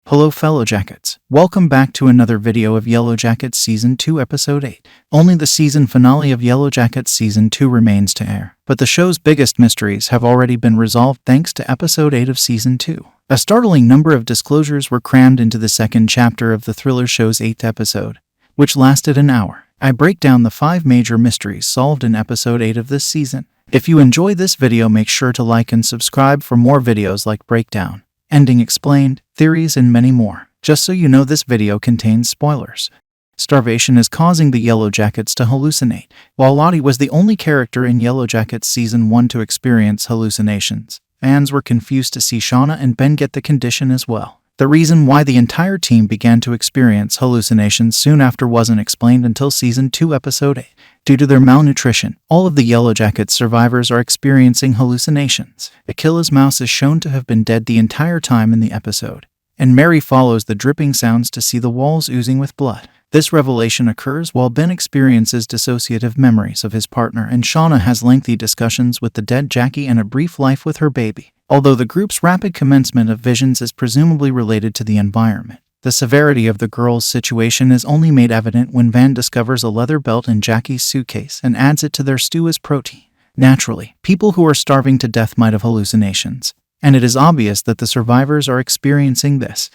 Hello Fellowjackets, welcome back to another video of Yellowjackets Season 2 Episode 8. Only the season finale of Yellowjackets Season 2 remains to air, but the show's biggest mysteries have already been resolved thanks to Episode 8 of Season 2. A startling number of disclosures were crammed into the second chapter of the thriller show's 8th episode, which lasted an hour. I break down the 5 major mysteries solved in Episode 8 of this season. If you enjoy this video, make sure to like and subscribe for more videos like Breakdown, Ending Explained, Theories, and many more. Just so you know, this video contains spoilers. Starvation is causing the Yellowjackets to hallucinate. While Lottie was the only character in Yellowjackets Season 1 to experience hallucinations, fans were confused to see Shauna and Ben get the condition as well. The reason why the entire team began to experience hallucinations soon after wasn't explained until Season 2 Episode 8. Due to their malnutrition, all of the Yellowjackets survivors are experiencing hallucinations. Achilles' mouse is shown to have been dead the entire time in the episode, and Mary follows the dripping sounds to see the walls oozing with blood. This revelation occurs while Ben experiences dissociative memories of his partner, and Shauna has lengthy discussions with the dead Jackie and a brief life with her baby. Although the group's rapid commencement of visions is presumably related to the environment, the severity of the girl's situation is only made evident when Van discovers a leather belt in Jackie's suitcase and adds it to their stew as protein. Naturally, people who are starving to death might have hallucinations, and it is obvious that the survivors are experiencing this.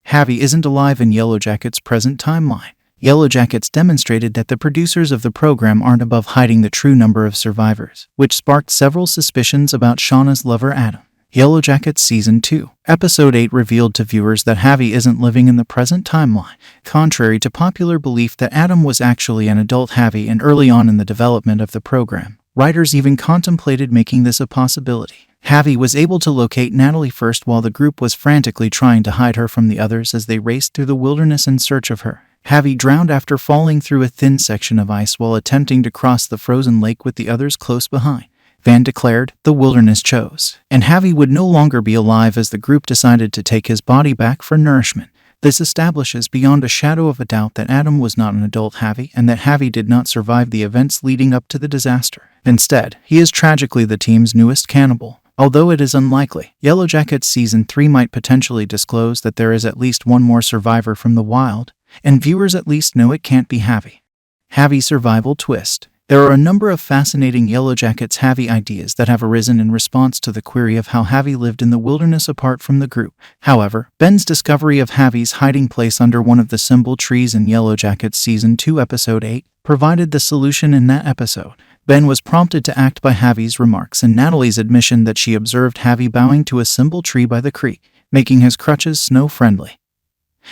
Javi isn't alive in Yellowjackets' present timeline. Yellowjackets demonstrated that the producers of the program aren't above hiding the true number of survivors, which sparked several suspicions about Shauna's lover Adam. Yellowjackets Season 2, Episode 8 revealed to viewers that Javi isn't living in the present timeline. Contrary to popular belief that Adam was actually an adult Javi, and early on in the development of the program, writers even contemplated making this a possibility. Javi was able to locate Natalie first while the group was frantically trying to hide her from the others as they raced through the wilderness in search of her. Javi drowned after falling through a thin section of ice while attempting to cross the frozen lake with the others close behind. Van declared, "The wilderness chose," and Javi would no longer be alive as the group decided to take his body back for nourishment. This establishes beyond a shadow of a doubt that Adam was not an adult Javi, and that Javi did not survive the events leading up to the disaster. Instead, he is tragically the team's newest cannibal. Although it is unlikely, Yellowjackets Season 3 might potentially disclose that there is at least one more survivor from the wild, and viewers at least know it can't be Javi. Javi survival twist. There are a number of fascinating Yellowjackets Javi ideas that have arisen in response to the query of how Javi lived in the wilderness apart from the group. However, Ben's discovery of Javi's hiding place under one of the symbol trees in Yellowjackets Season 2 Episode 8 provided the solution in that episode. Ben was prompted to act by Javi's remarks and Natalie's admission that she observed Javi bowing to a symbol tree by the creek, making his crutches snow-friendly.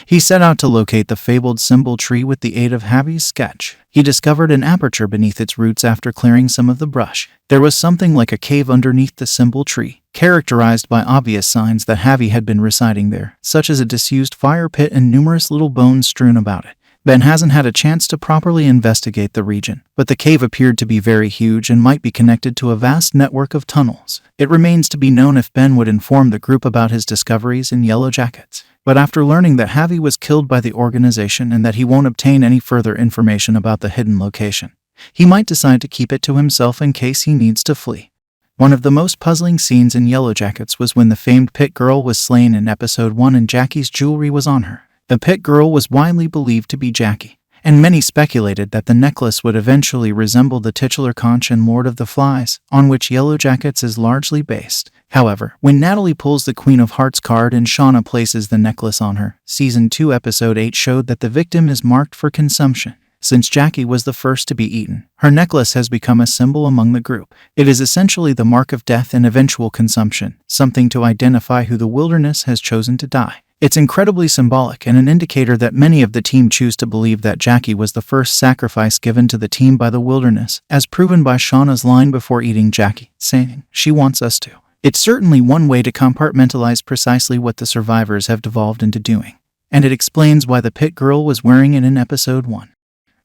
He set out to locate the fabled symbol tree with the aid of Javi's sketch. He discovered an aperture beneath its roots after clearing some of the brush. There was something like a cave underneath the symbol tree, characterized by obvious signs that Javi had been residing there, such as a disused fire pit and numerous little bones strewn about it. Ben hasn't had a chance to properly investigate the region, but the cave appeared to be very huge and might be connected to a vast network of tunnels. It remains to be known if Ben would inform the group about his discoveries in Yellowjackets. But after learning that Javi was killed by the organization and that he won't obtain any further information about the hidden location, he might decide to keep it to himself in case he needs to flee. One of the most puzzling scenes in Yellowjackets was when the famed pit girl was slain in Episode 1 and Jackie's jewelry was on her. The pit girl was widely believed to be Jackie, and many speculated that the necklace would eventually resemble the titular conch in Lord of the Flies, on which Yellowjackets is largely based. However, when Natalie pulls the Queen of Hearts card and Shauna places the necklace on her, Season 2 Episode 8 showed that the victim is marked for consumption. Since Jackie was the first to be eaten, her necklace has become a symbol among the group. It is essentially the mark of death and eventual consumption, something to identify who the wilderness has chosen to die. It's incredibly symbolic and an indicator that many of the team choose to believe that Jackie was the first sacrifice given to the team by the wilderness, as proven by Shauna's line before eating Jackie, saying, "She wants us to." It's certainly one way to compartmentalize precisely what the survivors have devolved into doing, and it explains why the pit girl was wearing it in Episode 1.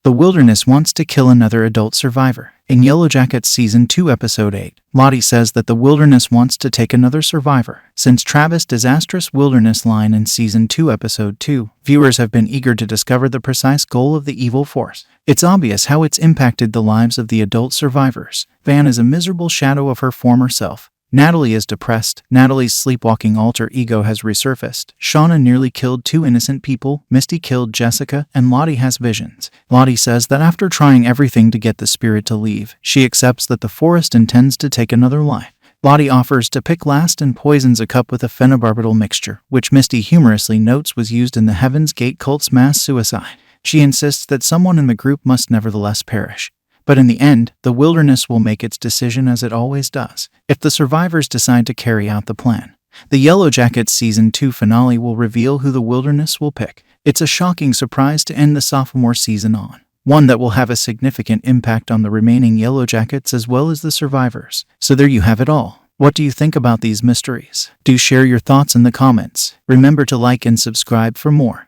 The wilderness wants to kill another adult survivor. In Yellowjackets Season 2 Episode 8, Lottie says that the wilderness wants to take another survivor. Since Travis' disastrous wilderness line in Season 2 Episode 2, viewers have been eager to discover the precise goal of the evil force. It's obvious how it's impacted the lives of the adult survivors. Van is a miserable shadow of her former self, Natalie is depressed. Natalie's sleepwalking alter ego has resurfaced. Shauna nearly killed 2 innocent people. Misty killed Jessica, and Lottie has visions. Lottie says that after trying everything to get the spirit to leave, she accepts that the forest intends to take another life. Lottie offers to pick last and poisons a cup with a phenobarbital mixture, which Misty humorously notes was used in the Heaven's Gate cult's mass suicide. She insists that someone in the group must nevertheless perish. But in the end, the wilderness will make its decision as it always does, if the survivors decide to carry out the plan. The Yellowjackets Season 2 finale will reveal who the wilderness will pick. It's a shocking surprise to end the sophomore season on, one that will have a significant impact on the remaining Yellowjackets as well as the survivors. So there you have it all. What do you think about these mysteries? Do share your thoughts in the comments. Remember to like and subscribe for more.